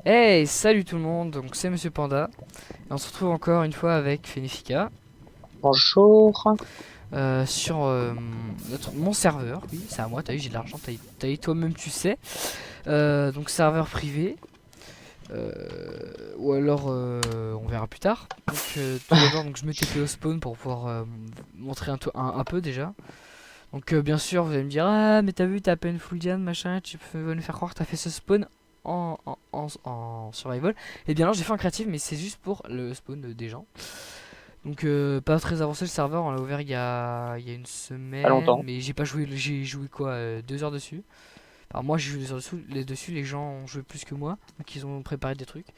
Hey, salut tout le monde, donc c'est Monsieur Panda, et on se retrouve encore une fois avec Fenifica Bonjour. sur mon serveur, oui c'est à moi, t'as vu j'ai de l'argent, t'as eu toi-même tu sais, donc serveur privé, ou alors on verra plus tard, donc tout d'abord donc, je me TP au spawn pour pouvoir montrer un peu déjà, donc bien sûr vous allez me dire ah mais t'as vu t'as à peine full diamond machin, tu peux nous faire croire que t'as fait ce spawn en survival. Et bien alors j'ai fait un créatif mais c'est juste pour le spawn des gens. Donc pas très avancé le serveur, on l'a ouvert il y a une Pas semaine, longtemps. mais j'ai pas joué, j'ai joué quoi 2 heures dessus. Alors moi j'ai joué 2 heures dessus, les gens ont joué plus que moi, donc ils ont préparé des trucs.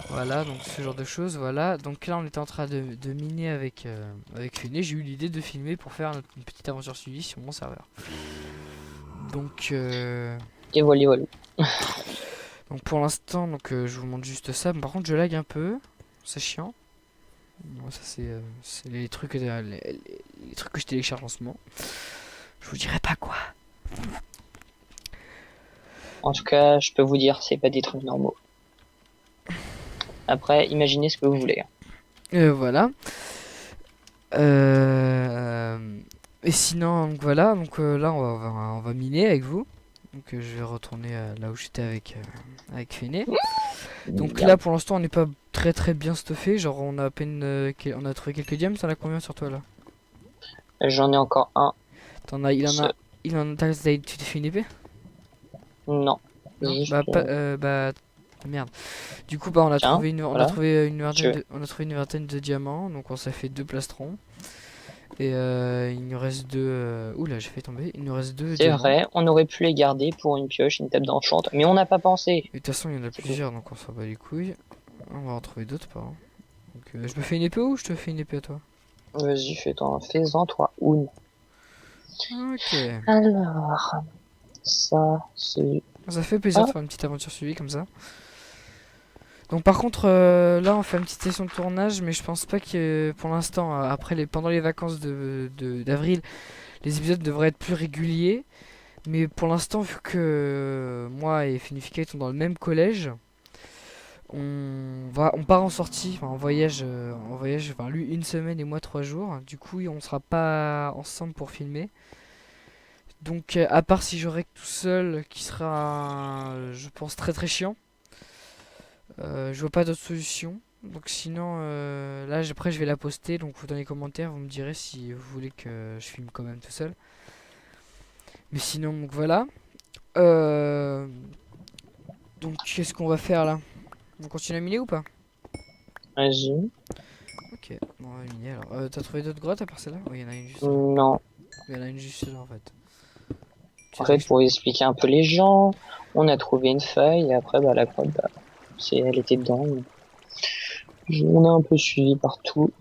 Voilà, donc ce genre de choses, voilà. Donc là on était en train de miner avec Funé, j'ai eu l'idée de filmer pour faire une petite aventure suivie sur mon serveur. Donc Et voilà, voilà. donc pour l'instant, je vous montre juste ça. Mais par contre, je lag un peu. C'est chiant. Bon, ça c'est les trucs, les trucs que je télécharge en ce moment. Je vous dirai pas quoi. En tout cas, je peux vous dire, c'est pas des trucs normaux. Après, imaginez ce que vous voulez. Voilà. Euh, et sinon, donc voilà. Donc là, on va miner avec vous. Donc je vais retourner là où j'étais avec Fene. Donc Bien. là, pour l'instant, on n'est pas très bien stuffé. Genre, on a à peine, on a trouvé quelques diams. T'en as combien sur toi là? J'en ai encore un. T'en as, Ce... il en a. Tu t'es fait une épée? Non. Non? Juste, Bah merde. Du coup, bah tiens, on a voilà. trouvé Je... on a trouvé une vingtaine de diamants, donc on s'est fait 2 plastrons. Et il nous reste deux. Oula, j'ai fait tomber. Il nous reste deux C'est diamants. vrai, on aurait pu les garder pour une pioche, une table d'enchant, mais on n'a pas pensé. Et de toute façon, il y en a C'est tout. plusieurs, donc on s'en bat les couilles. On va en trouver d'autres, pas. Donc, je me fais une épée ou je te fais une épée à toi? Vas-y, fais-en toi une. Ok. Alors, ça, c'est... Ça fait plaisir de Ah, faire une petite aventure suivie comme ça. Donc par contre, là on fait une petite session de tournage, mais je pense pas que pour l'instant, pendant les vacances d'avril, les épisodes devraient être plus réguliers. Mais pour l'instant, vu que moi et Fenifica sont dans le même collège, on part en sortie, enfin, en voyage, enfin lui une semaine et moi 3 jours. Du coup, on sera pas ensemble pour filmer. Donc, à part si je règle tout seul, qui sera, je pense, très chiant. Je vois pas d'autre solution. Donc sinon, là après je vais la poster. Donc vous dans les commentaires, vous me direz si vous voulez que je filme quand même tout seul. Mais sinon, donc voilà. Euh, donc qu'est-ce qu'on va faire là? On continue à miner ou pas? vas-y. Ok, bon, on va miner alors. T'as trouvé d'autres grottes à part celle-là? Oui, il y en a une juste là. Non. Il y en a une juste là en fait. En Tu vas fait, pour expliquer un peu les gens, on a trouvé une feuille et après, bah, la croix, bah, elle était dedans. On a un peu suivi partout.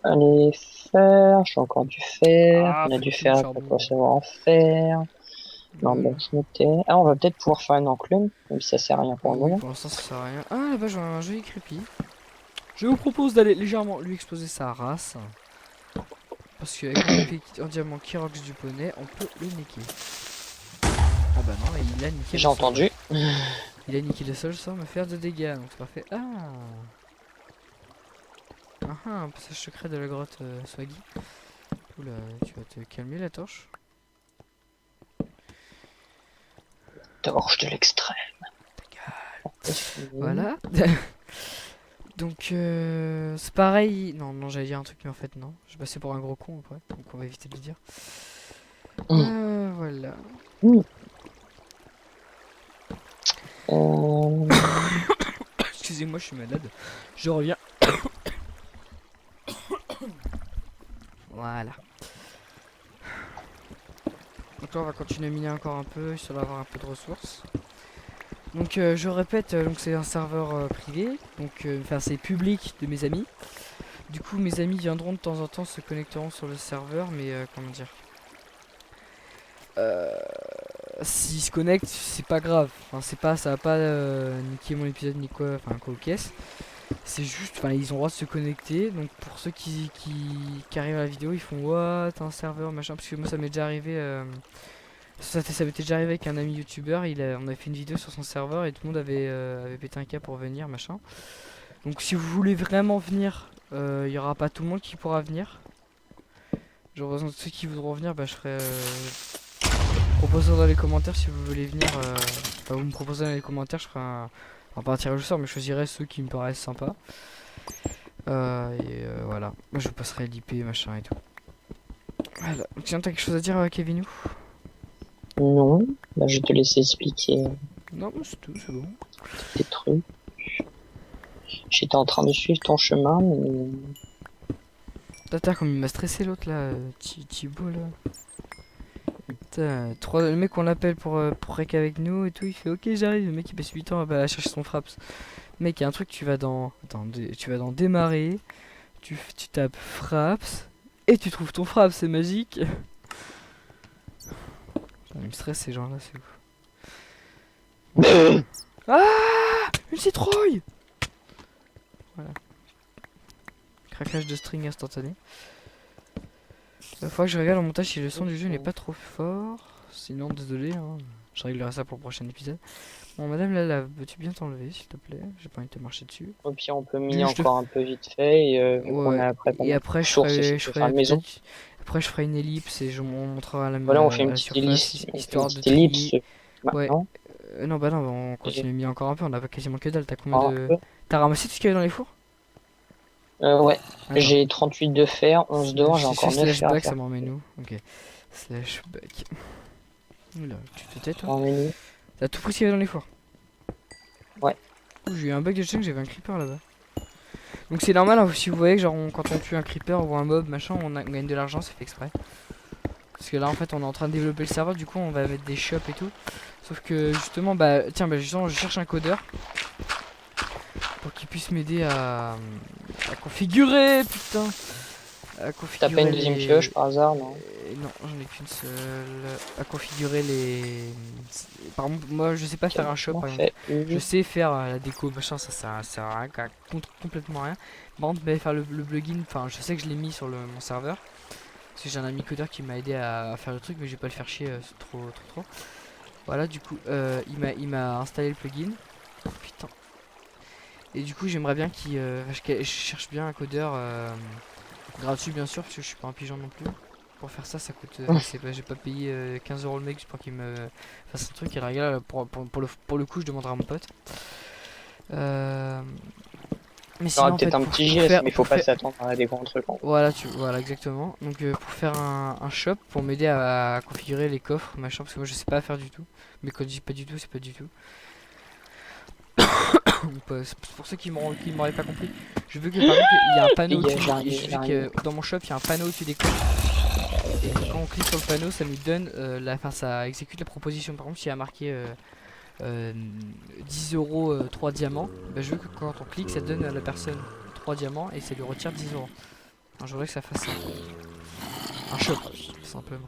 Allez, faire, j'ai encore du fer. Ah, On a du foutu le fer pour pas charbon. savoir en faire. Non, bon, Lol. je me tais. Ah, on va peut-être pouvoir faire une enclume, même si ça sert à rien pour le Oui, moment. pour l'instant ça sert à rien. Ah là-bas, j'en ai un joli creepy. Je vous propose d'aller légèrement lui exploser sa race. Parce qu'avec mon épée en diamant Kirox du poney, on peut le niquer. Ah bah non, il a niqué le J'ai sol. entendu. Il a niqué le sol sans me faire de dégâts, donc c'est parfait. Ah ah ah, un passage secret de la grotte Swaggy. Oula, tu vas te calmer la torche. Torche de l'extrême. Voilà. Donc c'est pareil. Non, non, j'allais dire un truc, mais en fait non. Je passais pour un gros con après, donc on va éviter de le dire. Voilà. Euh, Excusez-moi, je suis malade. Je reviens. Voilà. Donc là, on va continuer à miner encore un peu, histoire d'avoir un peu de ressources. Donc je répète, donc c'est un serveur privé, donc enfin c'est public de mes amis. Du coup, mes amis viendront de temps en temps, se connecteront sur le serveur, mais comment dire, euh, s'ils se connectent, c'est pas grave. Enfin, c'est pas, ça va pas niquer mon épisode ni quoi, enfin quoi au caisse. C'est juste, enfin, ils ont le droit de se connecter. Donc pour ceux qui arrivent à la vidéo, ils font what, un serveur, machin. Parce que moi, ça m'est déjà arrivé. Ça m'était déjà arrivé avec un ami youtubeur, on avait fait une vidéo sur son serveur et tout le monde avait pété un câble pour venir, machin. Donc si vous voulez vraiment venir, il y aura pas tout le monde qui pourra venir. Genre, par exemple, ceux qui voudront venir, bah je ferai... proposez dans les commentaires si vous voulez venir. Enfin, vous me proposez dans les commentaires, je ferai un pas un tirage au sort, mais je choisirai ceux qui me paraissent sympas. Voilà, moi je vous passerai l'IP, machin et tout. Voilà. Tiens, t'as quelque chose à dire, Kevin? Non, bah, je vais te laisser expliquer Non, mais c'est tout, c'est bon. tes trucs. J'étais en train de suivre ton chemin, mais Putain, comme il m'a stressé l'autre là, Thibaut là. Putain, le mec on l'appelle pour rec avec nous et tout, il fait ok j'arrive, le mec il passe 8 ans à chercher son fraps. Mec, il y a un truc, tu vas dans démarrer, tu tapes fraps et tu trouves ton fraps, c'est magique. Putain, il me stresse ces gens là, c'est ouf. Ah, une citrouille. Voilà. Craquage de string instantané. Il faudra que je regarde en montage si le son du jeu n'est pas trop fort. Sinon, désolé, hein. Je réglerai ça pour le prochain épisode. Bon, madame, là, peux-tu bien t'enlever, s'il te plaît? J'ai pas envie de te marcher dessus. au pire on peut miner Juste encore un peu vite fait et vu qu'on Ouais. est après Et après, source et je faire ferai une maison. peut-être- Après, je ferai une ellipse et on montrera Voilà, on à fait une la petite surface, ellipse, on fait une histoire de petite ellipse trier. Ouais. maintenant. Non, bah non, on Et continue mis encore un peu. On a pas quasiment que dalle. T'as combien encore un de. peu. T'as ramassé tout ce qu'il y avait dans les fours? Ouais, Attends. j'ai 38 de fer, 11 d'or, j'ai C'est encore 9 slash fer à back, ça faire. m'en met nous. Ok. Slash back. Oula, tu te tais, toi? En menu. T'as tout pris ce qu'il y avait dans les fours? Ouais. Ouh, j'ai eu un bug de que j'avais un creeper là-bas. Donc c'est normal, hein, si vous voyez que genre quand on tue un creeper ou un mob machin, on gagne de l'argent, c'est fait exprès. Parce que là en fait on est en train de développer le serveur, du coup on va mettre des shops et tout. Sauf que justement bah tiens bah justement je cherche un codeur pour qu'il puisse m'aider à configurer, putain, à T'as configurer pas une deuxième pioche par hasard, non? Non, j'en ai qu'une seule. À configurer les. Par exemple, moi je sais pas faire un shop par exemple. Je sais faire la déco, machin, ça sert à rien, complètement rien. Par contre, faire le plugin, enfin, je sais que je l'ai mis sur mon serveur. Parce que j'ai un ami codeur qui m'a aidé à faire le truc, mais je vais pas le faire chier, c'est trop. Voilà, du coup, il m'a installé le plugin. Oh, putain. Et du coup, j'aimerais bien je cherche bien un codeur gratuit, bien sûr, parce que je suis pas un pigeon non plus. Pour faire ça, ça coûte. J'ai pas payé 15 € le mec pour qu'il me fasse un truc. Et la règle, pour le coup, je demanderai à mon pote. Mais sinon, T'auras en fait, peut-être un petit geste, mais il faut pas faire- s'attendre à des grands trucs. voilà, exactement. Donc, pour faire un shop, pour m'aider à configurer les coffres, machin, parce que moi je sais pas faire du tout. Mais quand je dis pas du tout, c'est pas du tout. C'est pour ceux qui m'auraient pas compris. Je veux que par exemple, il y a un panneau Il y a- au-dessus. j'ai un- Je j'ai un- veux que dans mon shop, il y a un panneau au-dessus des coffres. Et quand on clique sur le panneau, ça nous donne ça exécute la proposition. Par exemple, s'il y a marqué 10 € 3 diamants, bah, je veux que quand on clique, ça donne à la personne 3 diamants et ça lui retire 10 €. Alors, je voudrais que ça fasse ça. Un shop, tout simplement.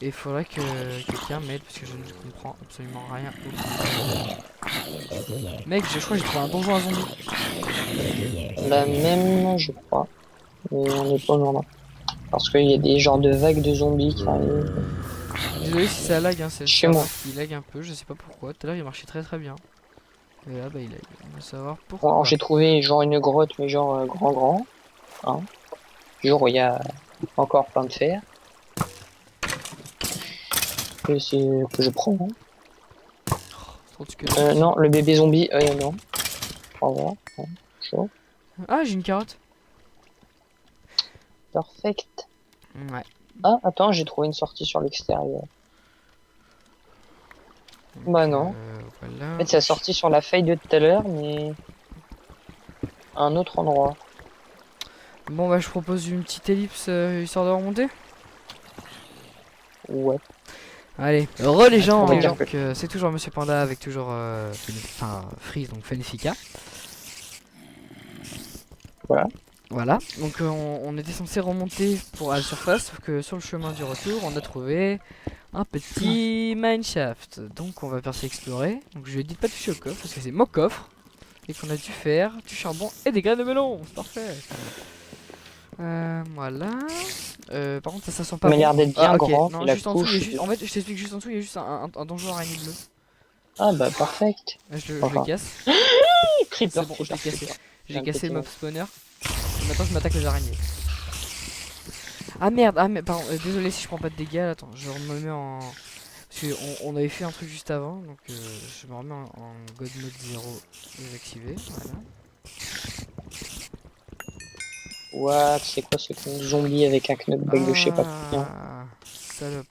Et il faudrait que quelqu'un m'aide parce que je ne comprends absolument rien. Mec, je crois que j'ai trouvé un donjon à zombies. La même, je crois. Mais on n'est pas loin là. Parce qu'il y a des genres de vagues de zombies qui arrivent. Désolé si ça lag, hein, c'est le Chez moi. serveur qui lag un peu, je sais pas pourquoi. Tout à l'heure il marchait très bien. Et là bah il lag. On va savoir Bon, pourquoi. alors j'ai trouvé genre une grotte, mais genre grand. Hein. Genre où il y a encore plein de fer. Que je prends. Hein. Trop de squelettes. Non, le bébé zombie, non. Au revoir. Hein, chaud. Ah, j'ai une carotte. Perfect. Ouais. Ah, attends, j'ai trouvé une sortie sur l'extérieur. Bah non. Voilà. En fait, c'est la sortie sur la feuille de tout à l'heure, mais à un autre endroit. Bon bah je propose une petite ellipse histoire de remonter. Ouais. Allez, re les gens, On va hein, dire donc, c'est toujours Monsieur Panda avec toujours Freeze, donc Fenifica. Voilà. Voilà, donc on était censé remonter à la surface, sauf que sur le chemin du retour, on a trouvé un petit mineshaft. Donc on va passer explorer. Donc je lui ai dit de pas toucher au coffre, parce que c'est mon coffre. Et qu'on a dû faire du charbon et des graines de melon. C'est parfait. Voilà. Par contre, ça sent Ça pas m'a bon. l'air d'être bien Ah, ok. grand. Non, Et la juste en dessous, il y a couche. juste... En fait, je t'explique juste en dessous, il y a juste un donjon araignée bleu. Ah bah parfait. Je le Enfin, casse. creeper, C'est bon, je l'ai creeper, cassé. creeper. J'ai Viens de cassé péter le mon- mob spawner. Et maintenant, je m'attaque aux araignées. Ah merde, pardon, désolé si je prends pas de dégâts. Attends, je me mets en... Parce qu'on avait fait un truc juste avant, donc je me remets en God Mode 0 désactivé. Voilà. What? C'est quoi ce con de zombie avec un knockback de je sais pas combien? Ah, salope.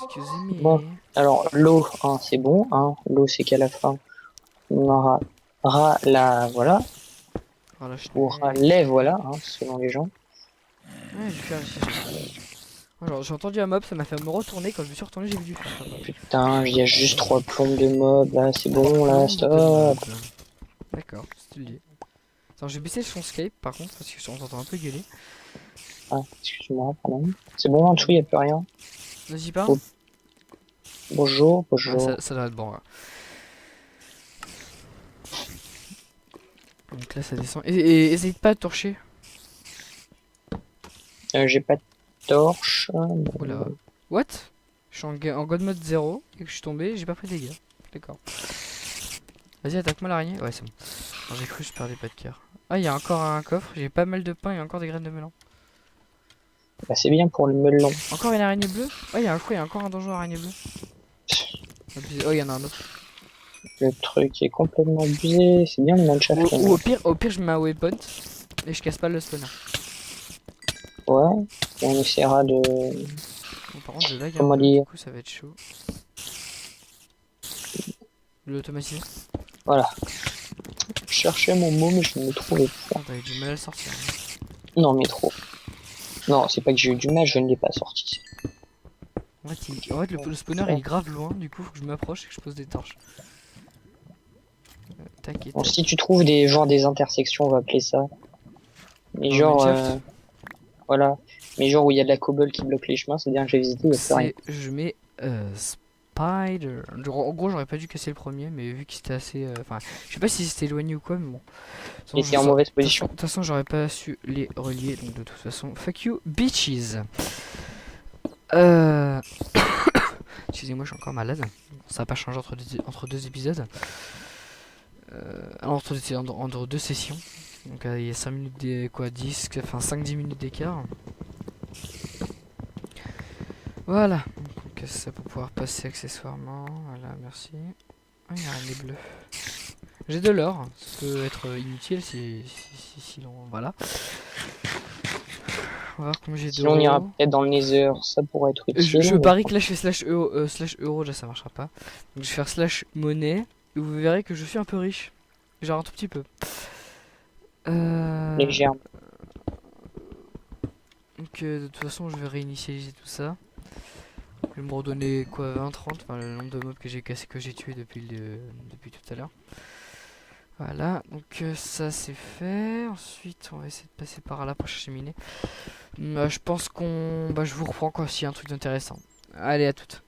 Excusez Bon, me. alors l'eau, hein, c'est bon. Hein. L'eau, c'est qu'à la fin, on aura la voilà, Voilà, ou les voilà, hein, selon les gens. Ouais, j'ai fait genre, j'ai entendu un mob, ça m'a fait me retourner. Quand je me suis retourné, j'ai vu du feu. Putain, il y a juste 3 plombes de mobs là, c'est bon là, Plombe de stop. mob. D'accord, stylé. Attends, j'ai baissé son Skype par contre, parce que on s'entend un peu gueuler. Ah, excuse-moi, pardon. C'est bon, en dessous, il n'y a plus rien. Vas-y, parle. Oh, bonjour, Ah, bonjour. ça doit être bon. Là. Donc là, ça descend. Et hésite pas à torcher. J'ai pas de torche. Oula. What? Je suis en God mode 0 et que je suis tombé, j'ai pas pris de dégâts. D'accord. Vas-y, attaque-moi l'araignée. Ouais, c'est bon. J'ai cru que je perdais pas de cœur. Ah, il y a encore un coffre. J'ai pas mal de pain et encore des graines de melon. Bah, c'est bien pour le melon. Encore une araignée bleue. Oh, il y a encore un donjon araignée bleue. Oh, il y en a un autre. Le truc est complètement abusé. C'est bien le match. Ou au pire, je mets un waypoint et je casse pas le spawner. Ouais. Et on essaiera de. Bon, par contre, je lag un Comment peu, dire? du coup, ça va être chaud. Le automatisé. Voilà. Je cherchais mon mot, mais je ne le trouvais pas. T'as eu du mal à le sortir. Non, mais trop. Non, c'est pas que j'ai eu du mal, je ne l'ai pas sorti. En fait, le spawner il est grave loin, du coup, faut que je m'approche et que je pose des torches. Tac et Bon, tac. si tu trouves des genre des intersections, on va appeler ça. Mais Dans genre, Minecraft, voilà. Mais genre où il y a de la cobble qui bloque les chemins, c'est-à-dire que j'ai visité, il n'y a plus rien. je mets Spider. En gros, j'aurais pas dû casser le premier, mais vu qu'il était assez. Enfin, je sais pas si c'était éloigné ou quoi, mais bon. Il était en mauvaise position. De toute façon, j'aurais pas su les relier, donc de toute façon, fuck you, bitches. Excusez-moi, je suis encore malade. Ça va pas changer entre deux épisodes. Entre deux sessions. Donc il y a 5 minutes quoi 10, enfin 5-10 minutes d'écart. Voilà. Donc c'est ça pour pouvoir passer accessoirement. Voilà, merci. Ah, il y a un nez bleu. J'ai de l'or, ça peut être inutile si l'on. Voilà. On va voir comment j'ai de Sinon, on ira peut-être dans le Nether, ça pourrait être utile. Je mais- parie que là je fais slash euro, déjà ça marchera pas. Donc je vais faire slash monnaie. Et vous verrez que je suis un peu riche. Genre un tout petit peu. Légèrement. Donc de toute façon je vais réinitialiser tout ça. Je vais me redonner quoi 20-30, enfin le nombre de mobs que j'ai cassé, que j'ai tué depuis tout à l'heure. Voilà, donc ça c'est fait. Ensuite on va essayer de passer par là pour chercher miner. Je pense je vous reprends quand s'il y a un truc d'intéressant. Allez, à toutes.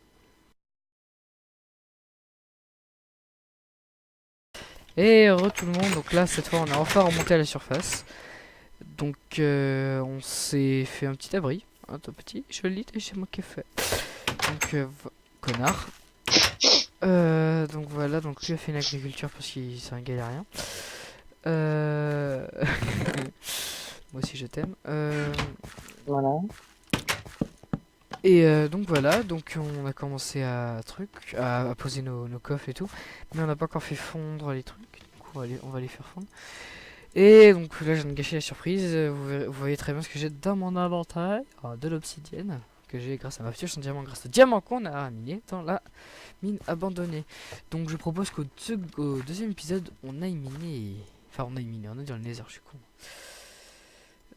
Et tout le monde, donc là cette fois on est enfin remonté à la surface. Donc on s'est fait un petit abri, un tout petit, joli, et c'est moi qui ai fait. Donc connard. Donc voilà, donc lui a fait une agriculture parce qu'il c'est un galérien. Moi aussi je t'aime. Voilà. Et donc voilà, donc on a commencé à poser nos coffres et tout, mais on n'a pas encore fait fondre les trucs. Du coup on va les faire fondre. Et donc là je viens de gâcher la surprise. Vous voyez très bien ce que j'ai dans mon inventaire. De l'obsidienne que j'ai grâce à ma pioche en diamant, grâce au diamant qu'on a miné dans la mine abandonnée. Donc je propose qu'au deuxième épisode on aille miner. Enfin on aille miner, on est dans le nether, je suis con.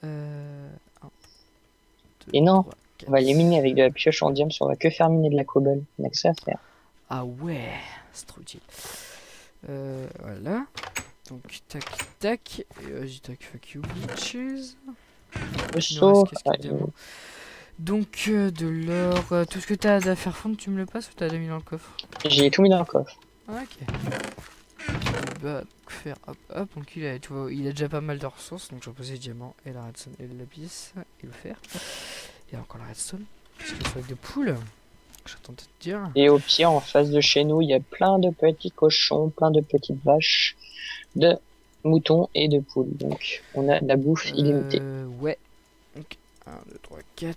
1, 2, Et non, 3, 4. on va les miner avec de la pioche en diamant, on va que faire miner de la cobble. On a que ça à faire. Ah ouais, c'est trop utile. Voilà. Donc tac tac. Et vas-y tac, fuck you bitches. Le Il nous saut, reste qu'est-ce qu'il y a diamant. Donc de l'or, tout ce que t'as à faire fondre, tu me le passes ou t'as mis dans le coffre? j'ai tout mis dans le coffre. Ah, ok. dois faire hop hop. Donc il a, tu vois, il a déjà pas mal de ressources. Donc je vais poser le diamant et la redstone et le lapis et le fer. Et encore la redstone. Parce que c'est avec de poules. J'attends de te dire. Et au pire, en face de chez nous, il y a plein de petits cochons, plein de petites vaches, de moutons et de poules. Donc, on a de la bouffe illimitée. Ouais. Donc 1, 2, 3, 4.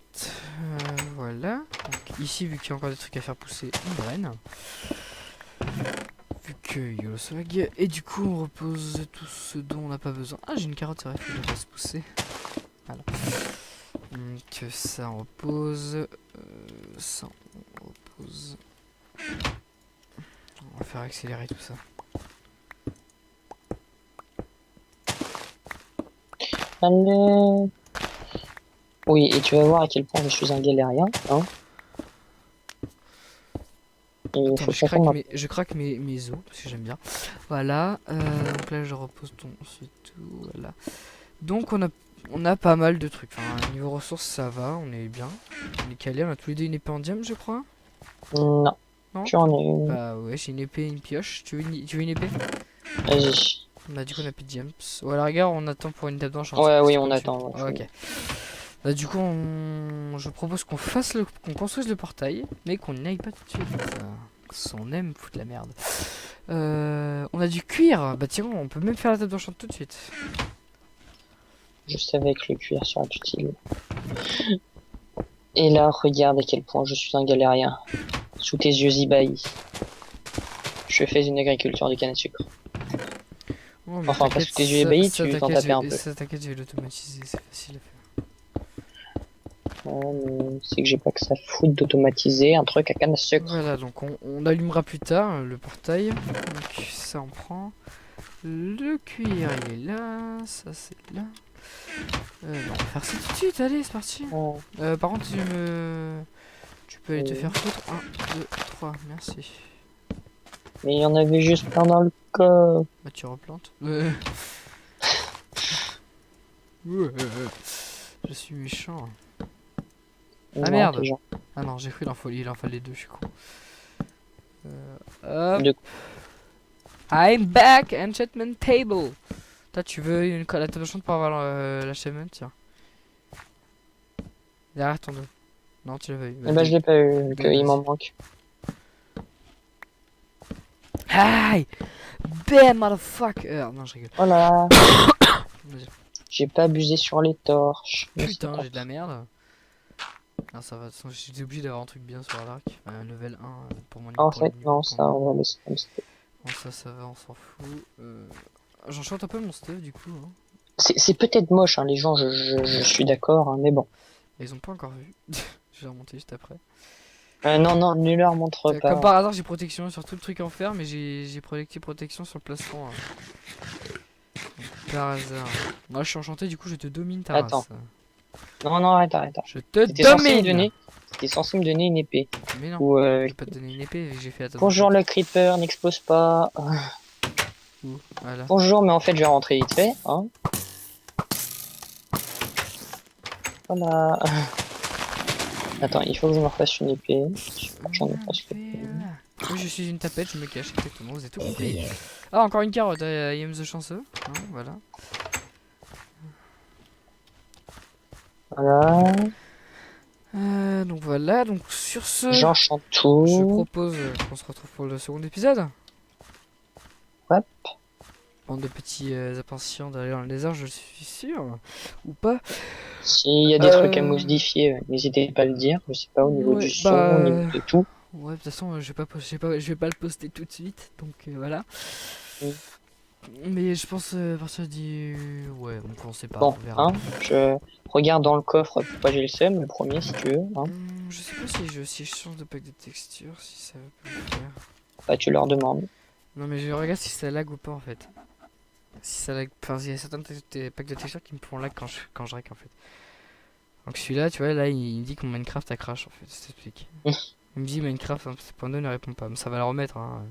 Voilà. Donc ici, vu qu'il y a encore des trucs à faire pousser, une graine. Vu qu'il y a le swag. Et du coup, on repose tout ce dont on n'a pas besoin. Ah, j'ai une carotte, c'est vrai qu'il devrait se pousser. Voilà. Donc ça on repose. Ça on repose. On va faire accélérer tout ça. Allez. Oui, et tu vas voir à quel point je suis un galérien, hein. Et il Attends, faut je craque mes os parce que j'aime bien. Voilà. Donc là je repose tout ensuite tout. Voilà. Donc on a pas mal de trucs. Enfin, niveau ressources ça va, on est bien. On est calé, on a tous les deux une épée en diamant je crois. Non, Non? tu en es une. Bah ouais, j'ai une épée et une pioche. Tu veux une épée? Vas-y. Bah du coup on a plus de gems. Ou à la rigueur on attend pour une table blanche. Ouais, oui, on comme tu veux. attend. Ouais, Ah, ok. Bah du coup je propose qu'on qu'on construise le portail, mais qu'on n'y aille pas tout de suite. On aime foutre la merde. On a du cuir. Bah tiens, on peut même faire la table d'enchant tout de suite. Juste avec le cuir sera utile. Et là, regarde à quel point je suis un galérien. Sous tes yeux ébahis. Je fais une agriculture de canne à sucre. Oh, mais Enfin, pas sous tes yeux ébahis, tu t'en tapais un peu. Ça t'inquiète, je vais l'automatiser, c'est facile à faire. Ouais, mais c'est que j'ai pas que ça fout d'automatiser un truc à canne à sucre. Voilà, donc on allumera plus tard le portail. Donc ça on prend. Le cuir il est là, ça c'est là. Bon, on va faire ça tout de suite, allez c'est parti. Oh, Par contre tu peux aller te faire foutre. 1, 2, 3, merci. mais il y en avait juste plein dans le coffre. Bah tu replantes. Ouais, je suis méchant. Ah Non, merde. t'es genre Ah non, j'ai cru il en fallait deux, je suis con. Hop. de- I'm back, enchantment table. Toi, tu veux la table chante pour avoir l'achèvement, tiens. Derrière ton dos. Non, tu l'avais eu. Eh ben, je l'ai pas eu, Bah, il m'en vas-y. manque. Aïe. Bam, motherfucker. Non, je rigole. Voilà. Vas-y. J'ai pas abusé sur les torches. Mais c'est Putain, pas j'ai de la merde. Non, ça va, de toute façon, j'étais obligé d'avoir un truc bien sur l'arc. Un level 1 pour mon En pour le fait, niveau non, pour ça, moi. on va laisser comme ça. Bon, ça va, on s'en fout. J'enchante un peu mon stuff du coup. Hein. C'est peut-être moche, hein, les gens, je suis d'accord, hein, mais bon. Ils ont pas encore vu. Je vais remonter juste après. Non, non, ne leur montre pas. Comme par hasard, j'ai protection sur tout le truc en fer, mais j'ai protection sur le plastron. Hein. Par hasard. Moi, je suis enchanté, du coup, je te domine ta Attends. race. Non, non, arrête. Je te T'étais censé me domine. donner, t'étais censé me donner une épée. Mais non, Ou, je vais pas te donner une épée, j'ai fait la table. bonjour le creeper, n'explose pas. Voilà. Bonjour, mais en fait, je vais rentrer vite fait, hein. Voilà. Attends, il faut que je me refasse une épée. J'en ai presque une. Oui, je suis une tapette, je me cache, exactement, vous êtes tout compris. Ah, encore une carotte, I am the chanceux. Hein, voilà. Voilà. Donc voilà, donc sur ce, J'enchante je tout. propose qu'on se retrouve pour le second épisode. Hop. Bande de petits impatients derrière le lézard, je suis sûr. Ou pas. S'il y a des trucs à modifier, n'hésitez pas à le dire. Je sais pas, au niveau Ouais, du son, au niveau de tout. Ouais, de toute façon, je vais pas le poster tout de suite, donc voilà. Oui. Mais je pense à partir du... Ouais, on sait pas, Bon, on verra. hein, je regarde dans le coffre pour pas j'ai le seum, le premier si tu veux. Hein. Je sais pas si je change de pack de texture, si ça peut le faire. Bah, tu leur demandes. Non mais je regarde si ça lag ou pas en fait. Si ça lag... Enfin, il y a certains packs de texture qui me font lag quand je rec en fait. Donc celui-là, tu vois, là il me dit que mon Minecraft a crash en fait, ça s'explique. Il me dit Minecraft, hein, c'est.2 ne répond pas, mais ça va le remettre. Hein.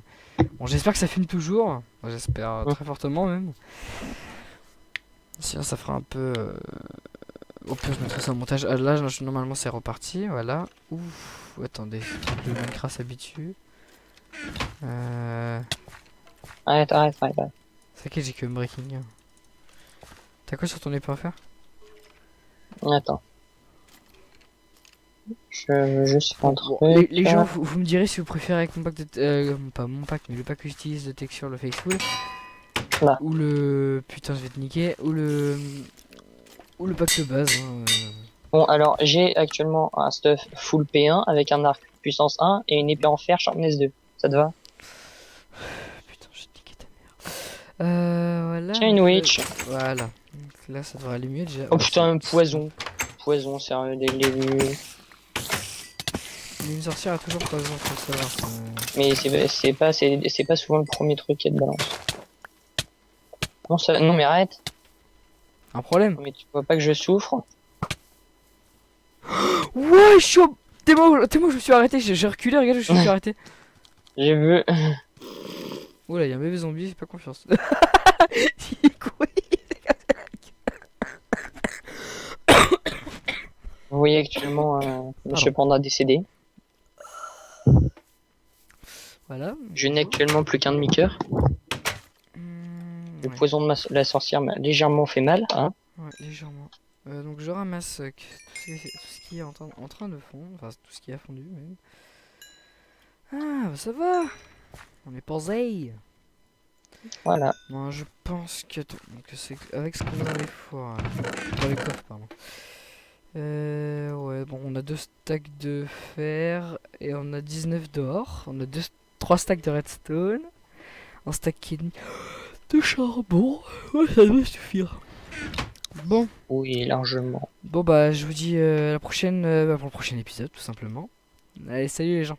Bon, j'espère que ça filme toujours, j'espère très fortement même. Sinon ça fera un peu... Au pire je mettrai ça au montage. Ah, là normalement c'est reparti, voilà. Ouf, attendez, le Minecraft s'habitue. Arrête, arrête, arrête. C'est que j'ai que breaking. T'as quoi sur ton épée à faire? Attends. Je suis en Bon, truc. les gens, vous me direz si vous préférez avec mon pack de... pas mon pack, mais le pack que j'utilise de texture, le Faceful. Là. Ou le... Putain, je vais te niquer. Ou le... Ou le pack de base. Hein, Bon, alors, j'ai actuellement un stuff full P1 avec un arc puissance 1 et une épée en fer sharpness 2. Ça te va? Putain, je vais te niquer ta mère. Voilà. Tiens, une donc là- witch. Voilà. Donc là, ça devrait aller mieux déjà. Oh Ouais, putain, un c'est- poison. Poison, sérieux, dès le début. Une sorcière a toujours poison, faut le savoir. Mais c'est pas souvent le premier truc qui te balance. Non, ça, non mais arrête. Un problème. Mais tu vois pas que je souffre? Ouais, je suis... T'es moi, je me suis arrêté. J'ai reculé, regarde, je me suis arrêté. J'ai vu. Oula, y'a un bébé zombie, j'ai pas confiance. Il couille. Vous voyez actuellement Monsieur Panda décédé. Voilà. Je n'ai actuellement plus qu'un demi-cœur. Le Ouais. poison de la sorcière m'a légèrement fait mal. Hein. Ouais, légèrement. Donc je ramasse tout ce qui est en train de fondre, enfin tout ce qui a fondu même. Ah, bah ça va. On est posé. Voilà. Bon, je pense que donc c'est avec ce qu'on a dans les foires, dans les coffres, pardon. Ouais, bon, on a 2 stacks de fer et on a 19 d'or. On a 3 stacks de redstone, un stack et demi de charbon. Ouais, ça doit suffire. Bon. Oui, largement. Bon bah je vous dis à la prochaine pour le prochain épisode tout simplement. Allez salut les gens.